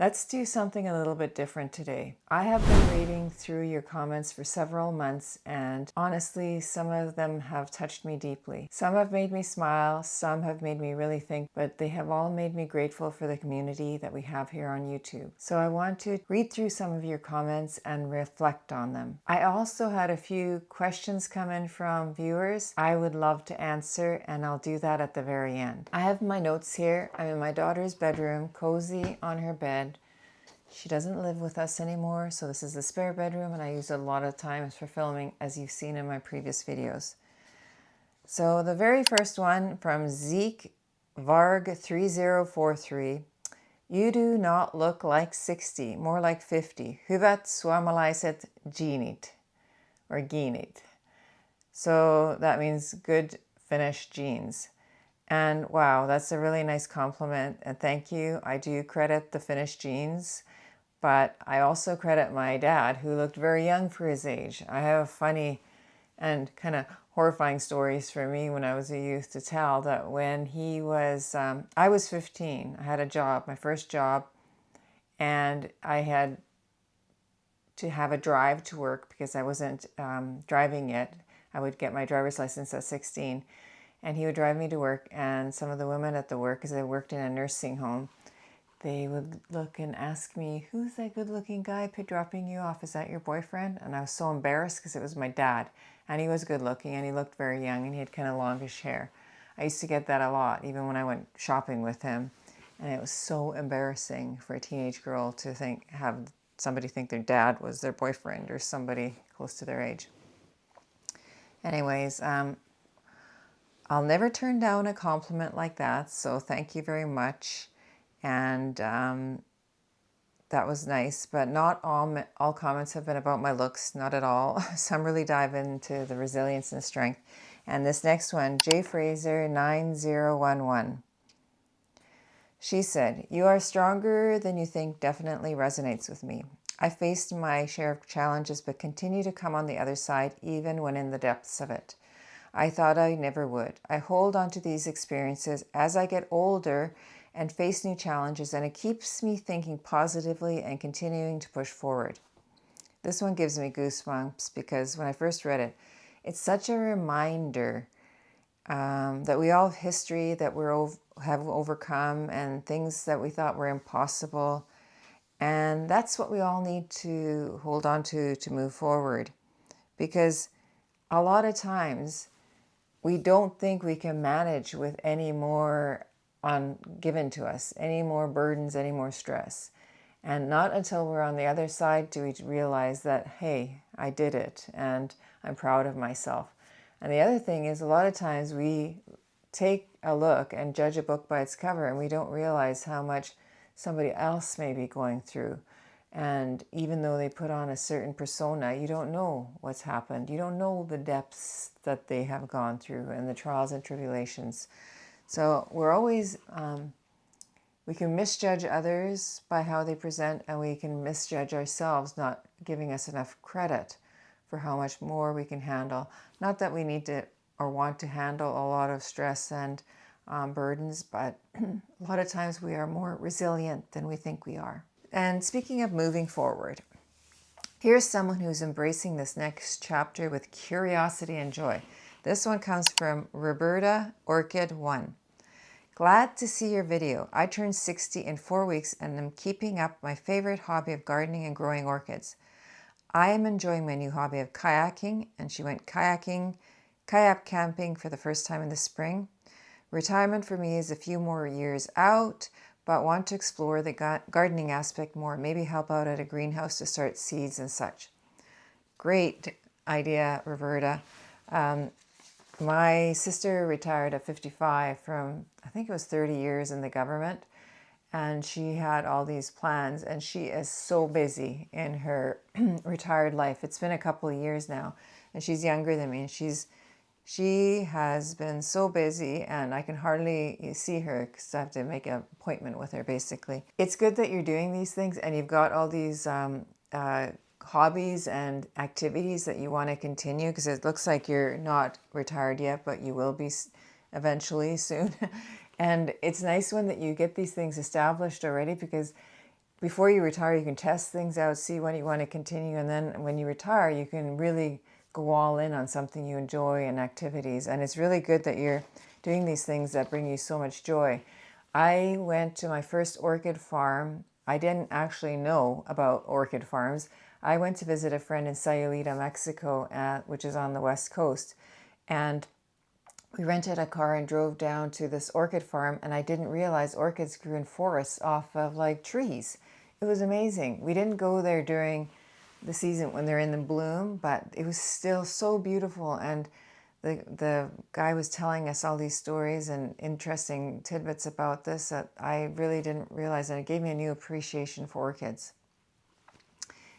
Let's do something a little bit different today. I have been reading through your comments for several months, and honestly, some of them have touched me deeply. Some have made me smile, some have made me really think, but they have all made me grateful for the community that we have here on YouTube. So I want to read through some of your comments and reflect on them. I also had a few questions come in from viewers I would love to answer, and I'll do that at the very end. I have my notes here. I'm in my daughter's bedroom, cozy on her bed. She doesn't live with us anymore, so this is the spare bedroom, and I use it a lot of times for filming, as you've seen in my previous videos. So the very first one from Zeke Varg 3043. You do not look like 60, more like 50. Hyvät suomalaiset geenit, or geenit. So that means good Finnish genes. And wow, that's a really nice compliment, and thank you. I do credit the Finnish genes. But I also credit my dad, who looked very young for his age. I have funny and kind of horrifying stories for me when I was a youth to tell that when he was, I was 15. I had a job, my first job, and I had to have a drive to work because I wasn't driving yet. I would get my driver's license at 16, and he would drive me to work. And some of the women at the work, because I worked in a nursing home, they would look and ask me, who's that good-looking guy dropping you off? Is that your boyfriend? And I was so embarrassed because it was my dad. And he was good-looking, and he looked very young, and he had kind of longish hair. I used to get that a lot, even when I went shopping with him. And it was so embarrassing for a teenage girl to have somebody think their dad was their boyfriend or somebody close to their age. Anyways, I'll never turn down a compliment like that, so thank you very much. And that was nice, but not all comments have been about my looks, not at all. Some really dive into the resilience and strength. And this next one, J Fraser 9011. She said, "You are stronger than you think definitely resonates with me. I faced my share of challenges, but continue to come on the other side, even when in the depths of it. I thought I never would. I hold on to these experiences as I get older and face new challenges, and it keeps me thinking positively and continuing to push forward." This one gives me goosebumps because when I first read it, it's such a reminder that we all have history that have overcome and things that we thought were impossible. And that's what we all need to hold on to move forward. Because a lot of times we don't think we can manage with any more given to us, any more burdens, any more stress. And not until we're on the other side do we realize that, hey, I did it and I'm proud of myself. And the other thing is, a lot of times we take a look and judge a book by its cover, and we don't realize how much somebody else may be going through. And even though they put on a certain persona, you don't know what's happened. You don't know the depths that they have gone through and the trials and tribulations. So we're always, we can misjudge others by how they present, and we can misjudge ourselves, not giving us enough credit for how much more we can handle. Not that we need to or want to handle a lot of stress and burdens, but a lot of times we are more resilient than we think we are. And speaking of moving forward, here's someone who's embracing this next chapter with curiosity and joy. This one comes from Roberta Orchid 1. Glad to see your video. I turned 60 in 4 weeks and am keeping up my favorite hobby of gardening and growing orchids. I am enjoying my new hobby of kayaking, and she went kayak camping for the first time in the spring. Retirement for me is a few more years out, but want to explore the gardening aspect more, maybe help out at a greenhouse to start seeds and such. Great idea, Roberta. My sister retired at 55 from, I think it was 30 years in the government, and she had all these plans, and she is so busy in her retired life. It's been a couple of years now, and she's younger than me, and she has been so busy, and I can hardly see her because I have to make an appointment with her, basically. It's good that you're doing these things, and you've got all these hobbies and activities that you want to continue, because it looks like you're not retired yet, but you will be eventually soon. And it's nice when that you get these things established already, because before you retire, you can test things out, see when you want to continue, and then when you retire, you can really go all in on something you enjoy and activities. And it's really good that you're doing these things that bring you so much joy. I went to my first orchid farm. I didn't actually know about orchid farms. I went to visit a friend in Sayulita, Mexico, which is on the west coast, and we rented a car and drove down to this orchid farm, and I didn't realize orchids grew in forests off of like trees. It was amazing. We didn't go there during the season when they're in the bloom, but it was still so beautiful. And the guy was telling us all these stories and interesting tidbits about this that I really didn't realize, and it gave me a new appreciation for orchids.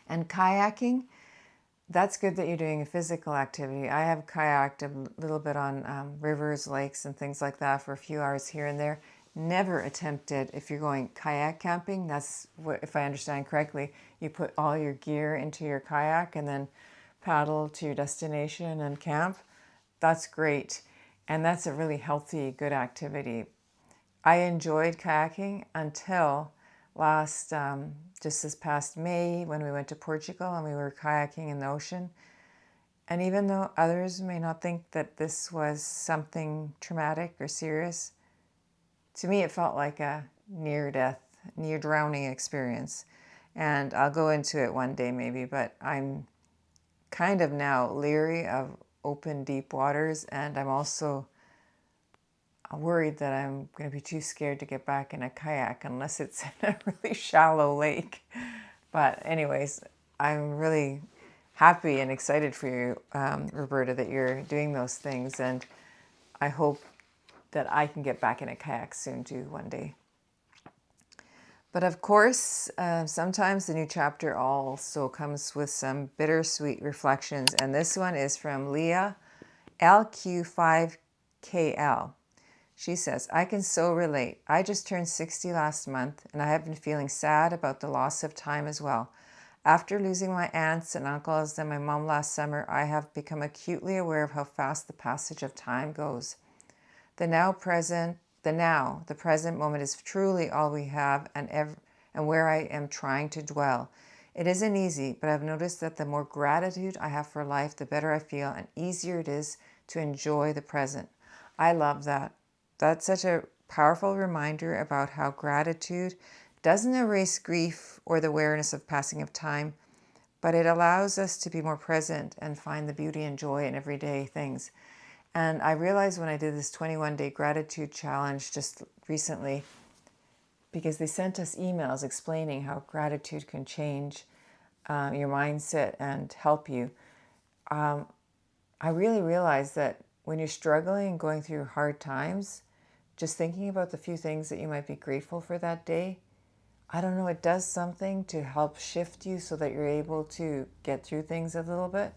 And kayaking, that's good that you're doing a physical activity. I have kayaked a little bit on rivers, lakes, and things like that for a few hours here and there. Never attempted, if you're going kayak camping, that's what, if I understand correctly, you put all your gear into your kayak and then paddle to your destination and camp. That's great. And that's a really healthy, good activity. I enjoyed kayaking until just this past May when we went to Portugal and we were kayaking in the ocean. And even though others may not think that this was something traumatic or serious, to me it felt like a near-death, near-drowning experience. And I'll go into it one day maybe, but I'm kind of now leery of open, deep waters, and I'm also worried that I'm going to be too scared to get back in a kayak unless it's in a really shallow lake. But anyways, I'm really happy and excited for you, Roberta, that you're doing those things. And I hope that I can get back in a kayak soon too, one day. But of course, sometimes the new chapter also comes with some bittersweet reflections. And this one is from Leah, LQ5KL. She says, I can so relate. I just turned 60 last month, and I have been feeling sad about the loss of time as well. After losing my aunts and uncles and my mom last summer, I have become acutely aware of how fast the passage of time goes. The present moment is truly all we have and where I am trying to dwell. It isn't easy, but I've noticed that the more gratitude I have for life, the better I feel and easier it is to enjoy the present. I love that. That's such a powerful reminder about how gratitude doesn't erase grief or the awareness of passing of time, but it allows us to be more present and find the beauty and joy in everyday things. And I realized when I did this 21-day gratitude challenge just recently, because they sent us emails explaining how gratitude can change your mindset and help you. I really realized that when you're struggling and going through hard times, just thinking about the few things that you might be grateful for that day, I don't know, it does something to help shift you so that you're able to get through things a little bit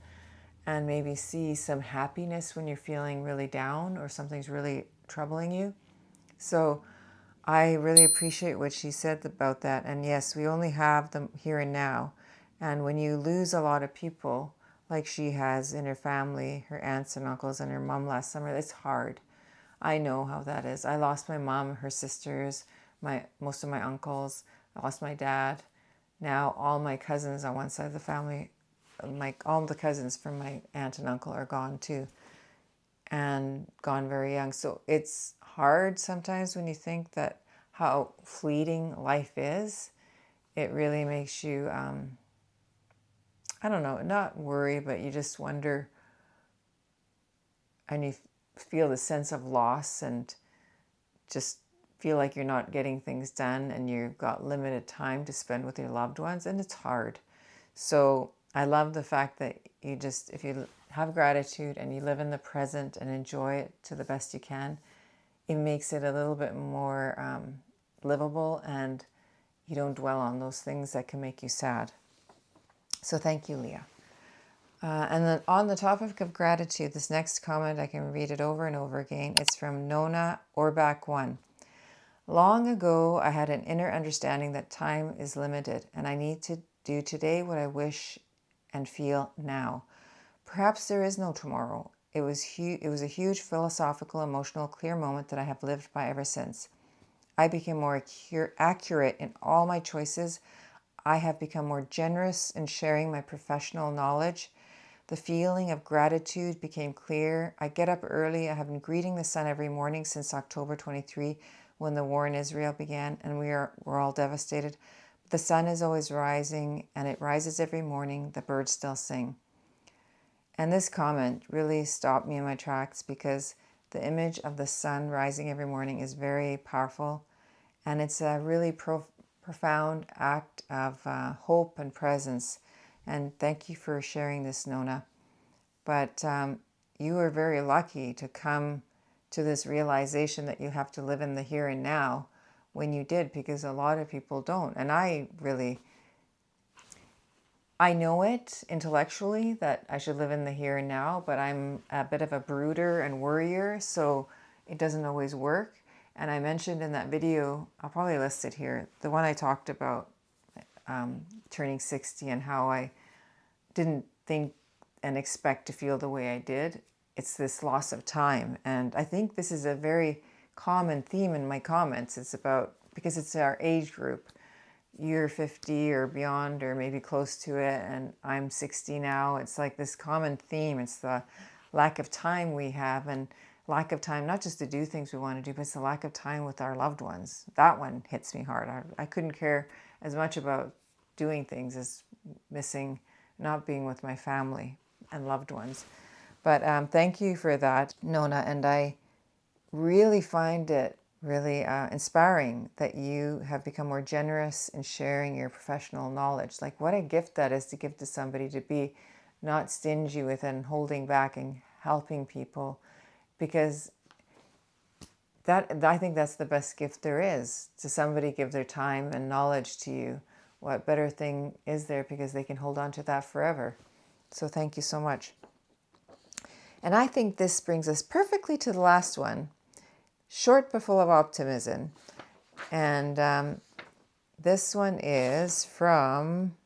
and maybe see some happiness when you're feeling really down or something's really troubling you. So I really appreciate what she said about that. And yes, we only have them here and now. And when you lose a lot of people, like she has in her family, her aunts and uncles and her mom last summer, it's hard. I know how that is. I lost my mom, her sisters, most of my uncles. I lost my dad. Now all my cousins on one side of the family, all the cousins from my aunt and uncle are gone too, and gone very young. So it's hard sometimes when you think that how fleeting life is. It really makes you, I don't know, not worry, but you just wonder, and you feel the sense of loss and just feel like you're not getting things done and you've got limited time to spend with your loved ones, and it's hard. So I love the fact that if you have gratitude and you live in the present and enjoy it to the best you can, it makes it a little bit more livable, and you don't dwell on those things that can make you sad. So thank you, Leah. And then on the topic of gratitude, this next comment, I can read it over and over again. It's from Nona Orbach1. Long ago, I had an inner understanding that time is limited, and I need to do today what I wish and feel now. Perhaps there is no tomorrow. It was a huge philosophical, emotional, clear moment that I have lived by ever since. I became more accurate in all my choices. I have become more generous in sharing my professional knowledge. The feeling of gratitude became clear. I get up early. I have been greeting the sun every morning since October 23 when the war in Israel began, and we're all devastated. The sun is always rising, and it rises every morning. The birds still sing. And this comment really stopped me in my tracks because the image of the sun rising every morning is very powerful, and it's a really profound act of hope and presence. And thank you for sharing this, Nona. But you were very lucky to come to this realization that you have to live in the here and now when you did, because a lot of people don't. And I know it intellectually that I should live in the here and now, but I'm a bit of a brooder and worrier, so it doesn't always work. And I mentioned in that video, I'll probably list it here, the one I talked about turning 60 and how I didn't think and expect to feel the way I did. It's this loss of time. And I think this is a very common theme in my comments. It's about, because it's our age group. You're 50 or beyond, or maybe close to it, and I'm 60 now. It's like this common theme. It's the lack of time we have, and lack of time not just to do things we want to do, but it's the lack of time with our loved ones. That one hits me hard. I couldn't care as much about doing things as missing, not being with my family and loved ones. But thank you for that, Nona, and I really find it really inspiring that you have become more generous in sharing your professional knowledge. Like, what a gift that is to give to somebody, to be not stingy with and holding back and helping people, because I think that's the best gift there is, to somebody give their time and knowledge to you. What better thing is there, because they can hold on to that forever. So thank you so much. And I think this brings us perfectly to the last one. Short but full of optimism. And this one is from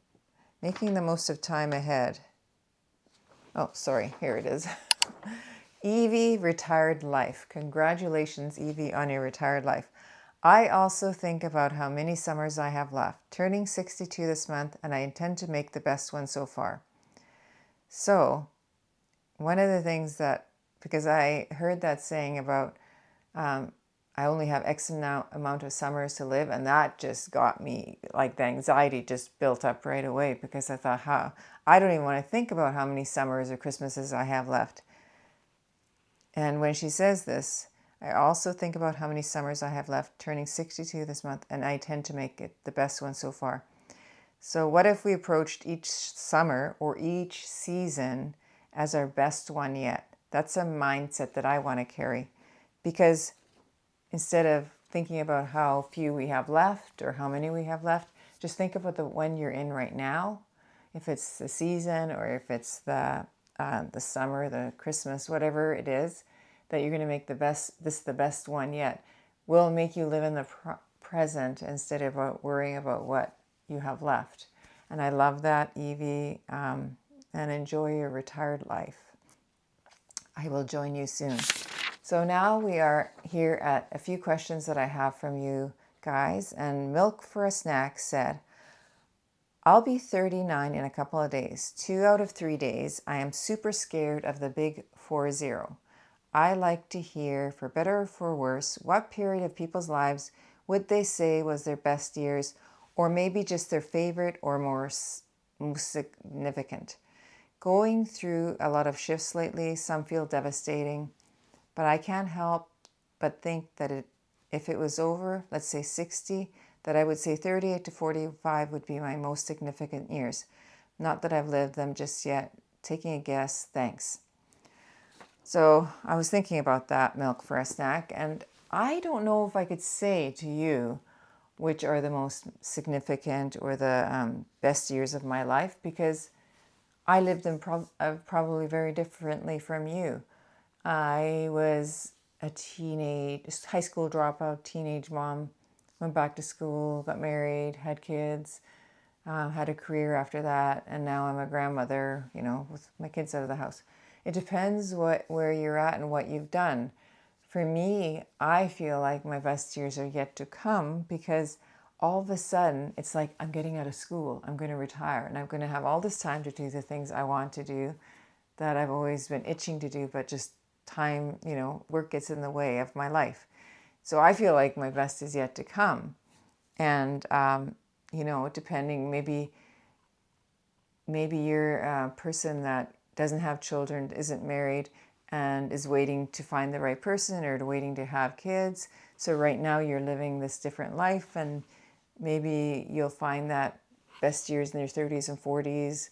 Making the Most of Time Ahead. Oh, sorry, here it is. Evie, retired life. Congratulations, Evie, on your retired life. I also think about how many summers I have left. Turning 62 this month, and I intend to make the best one so far. So, one of the things that, because I heard that saying about I only have X amount of summers to live, and that just got me, like, the anxiety just built up right away, because I thought, I don't even want to think about how many summers or Christmases I have left. And when she says this, I also think about how many summers I have left, turning 62 this month, and I intend to make it the best one so far. So what if we approached each summer or each season as our best one yet? That's a mindset that I want to carry, because instead of thinking about how few we have left or how many we have left, just think about the one you're in right now. If it's the season, or if it's the summer, the Christmas, whatever it is, that you're going to make the best one yet, will make you live in the present instead of worrying about what you have left. And I love that, Evie, and enjoy your retired life. I will join you soon. So now we are here at a few questions that I have from you guys. And Milk for a Snack said, I'll be 39 in a couple of days. 2 out of 3 days, I am super scared of the big 40. I like to hear, for better or for worse, what period of people's lives would they say was their best years, or maybe just their favorite or most significant. Going through a lot of shifts lately, some feel devastating, but I can't help but think that if it was over, let's say 60, that I would say 38 to 45 would be my most significant years. Not that I've lived them just yet. Taking a guess, thanks. So I was thinking about that, Milk for a Snack, and I don't know if I could say to you which are the most significant or the best years of my life, because I lived them probably very differently from you. I was a high school dropout, teenage mom, went back to school, got married, had kids, had a career after that, and now I'm a grandmother, with my kids out of the house. It depends where you're at and what you've done. For me, I feel like my best years are yet to come because all of a sudden it's like I'm getting out of school, I'm going to retire, and I'm going to have all this time to do the things I want to do that I've always been itching to do, but just time, work gets in the way of my life. So I feel like my best is yet to come. And, depending, maybe you're a person that doesn't have children, isn't married, and is waiting to find the right person or waiting to have kids. So right now you're living this different life, and maybe you'll find that best years in your 30s and 40s,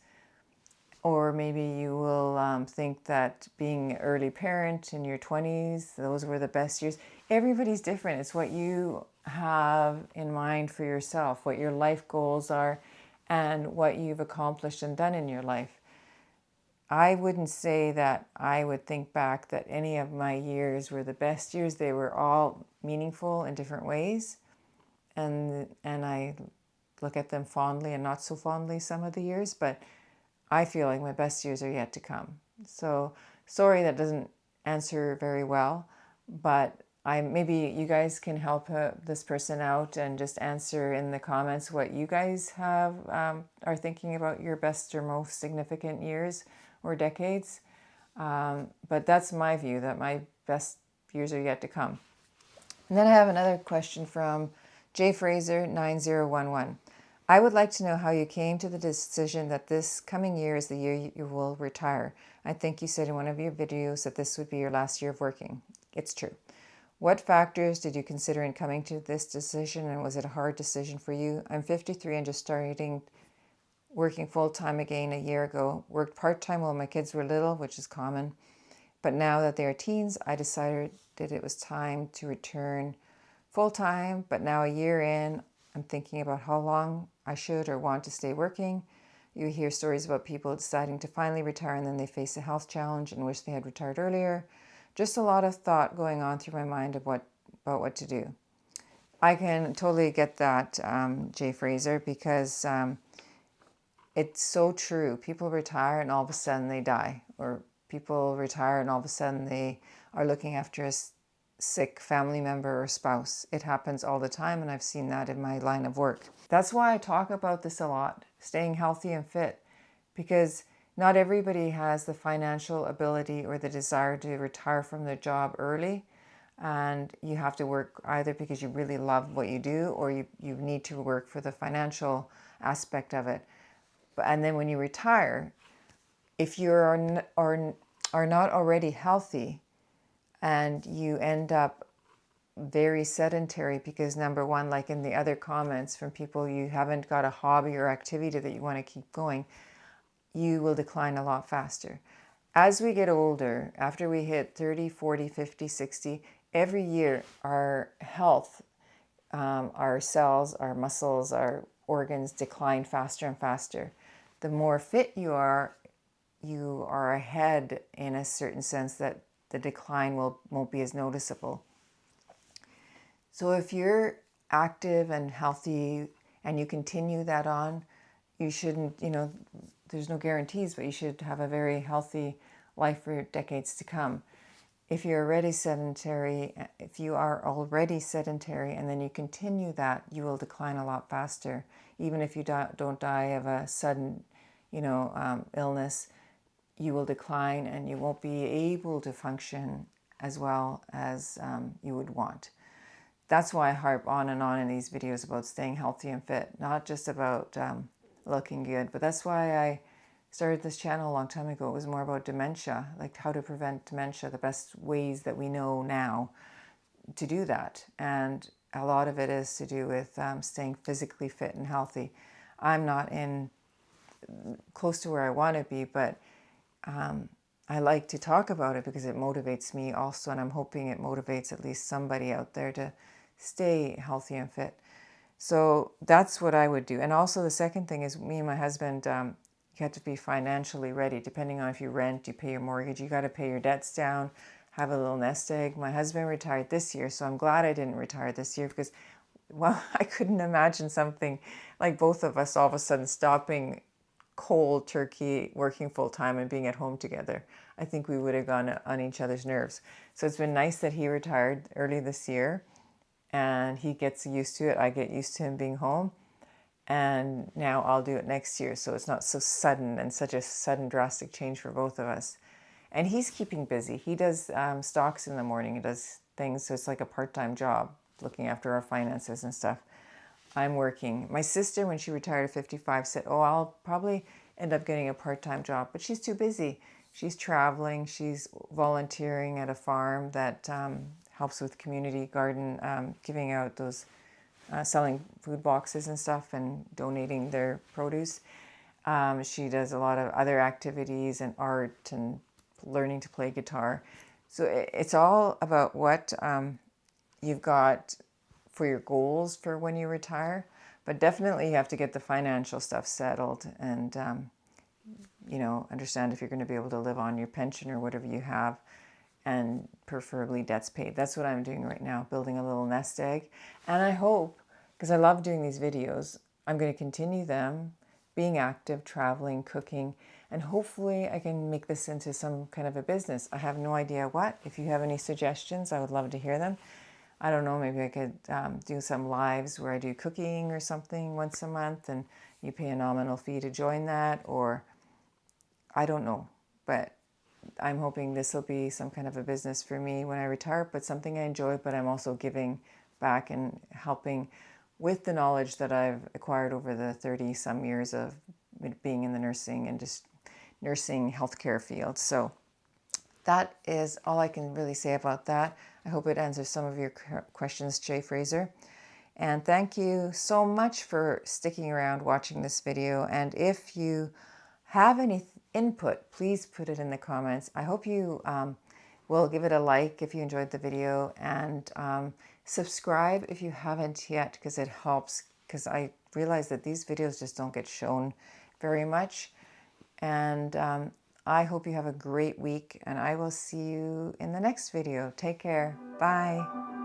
or maybe you will think that being an early parent in your 20s, those were the best years. Everybody's different. It's what you have in mind for yourself, what your life goals are, and what you've accomplished and done in your life. I wouldn't say that I would think back that any of my years were the best years. They were all meaningful in different ways. And I look at them fondly and not so fondly some of the years, but I feel like my best years are yet to come. So sorry that doesn't answer very well, but maybe you guys can help this person out and just answer in the comments what you guys are thinking about your best or most significant years or decades. But that's my view, that my best years are yet to come. And then I have another question from J Fraser 9011. I would like to know how you came to the decision that this coming year is the year you will retire. I think you said in one of your videos that this would be your last year of working. It's true. What factors did you consider in coming to this decision, and was it a hard decision for you? I'm 53 and just starting working full-time again a year ago. Worked part-time while my kids were little, which is common. But now that they are teens, I decided that it was time to return full-time. But now a year in, I'm thinking about how long I should or want to stay working. You hear stories about people deciding to finally retire and then they face a health challenge and wish they had retired earlier. Just a lot of thought going on through my mind about what to do. I can totally get that, Jay Fraser, because it's so true. People retire and all of a sudden they die, or people retire and all of a sudden they are looking after a sick family member or spouse. It happens all the time, and I've seen that in my line of work. That's why I talk about this a lot, staying healthy and fit, because not everybody has the financial ability or the desire to retire from their job early. And you have to work either because you really love what you do, or you need to work for the financial aspect of it. And then when you retire, if you are not already healthy and you end up very sedentary because, number one, like in the other comments from people, you haven't got a hobby or activity that you want to keep going, you will decline a lot faster. As we get older, after we hit 30, 40, 50, 60, every year our health, our cells, our muscles, our organs decline faster and faster. The more fit you are ahead in a certain sense that the decline won't be as noticeable. So if you're active and healthy and you continue that on, you shouldn't, there's no guarantees, but you should have a very healthy life for decades to come. If you are already sedentary and then you continue that, you will decline a lot faster. Even if you don't die of a sudden, illness, you will decline and you won't be able to function as well as you would want. That's why I harp on and on in these videos about staying healthy and fit, not just about looking good, but that's why I started this channel a long time ago. It was more about dementia, like how to prevent dementia, the best ways that we know now to do that. And a lot of it is to do with staying physically fit and healthy. I'm not close to where I want to be, but I like to talk about it because it motivates me also, and I'm hoping it motivates at least somebody out there to stay healthy and fit. So that's what I would do. And also the second thing is, me and my husband, you have to be financially ready. Depending on if you rent, you pay your mortgage, you got to pay your debts down, have a little nest egg. My husband retired this year, so I'm glad I didn't retire this year because, well, I couldn't imagine something like both of us all of a sudden stopping cold turkey, working full time and being at home together. I think we would have gone on each other's nerves. So it's been nice that he retired early this year and he gets used to it. I get used to him being home. And now I'll do it next year. So it's not so sudden and such a sudden drastic change for both of us. And he's keeping busy. He does stocks in the morning. He does things. So it's like a part-time job looking after our finances and stuff. I'm working. My sister, when she retired at 55, said, oh, I'll probably end up getting a part-time job. But she's too busy. She's traveling. She's volunteering at a farm that helps with community garden, giving out those selling food boxes and stuff and donating their produce. She does a lot of other activities and art and learning to play guitar. So it's all about what you've got for your goals for when you retire. But definitely you have to get the financial stuff settled and, understand if you're going to be able to live on your pension or whatever you have, and preferably debts paid. That's what I'm doing right now, building a little nest egg. And I hope, because I love doing these videos, I'm going to continue them, being active, traveling, cooking, and hopefully I can make this into some kind of a business. I have no idea what. If you have any suggestions, I would love to hear them. I don't know, maybe I could do some lives where I do cooking or something once a month and you pay a nominal fee to join that, or I don't know. But I'm hoping this will be some kind of a business for me when I retire, but something I enjoy, but I'm also giving back and helping with the knowledge that I've acquired over the 30 some years of being in the nursing and just nursing healthcare field. So that is all I can really say about that. I hope it answers some of your questions, Jay Fraser. And thank you so much for sticking around watching this video. And if you have any input, please put it in the comments. I hope you will give it a like if you enjoyed the video, and subscribe if you haven't yet, because it helps, because I realize that these videos just don't get shown very much. And I hope you have a great week, and I will see you in the next video. Take care. Bye.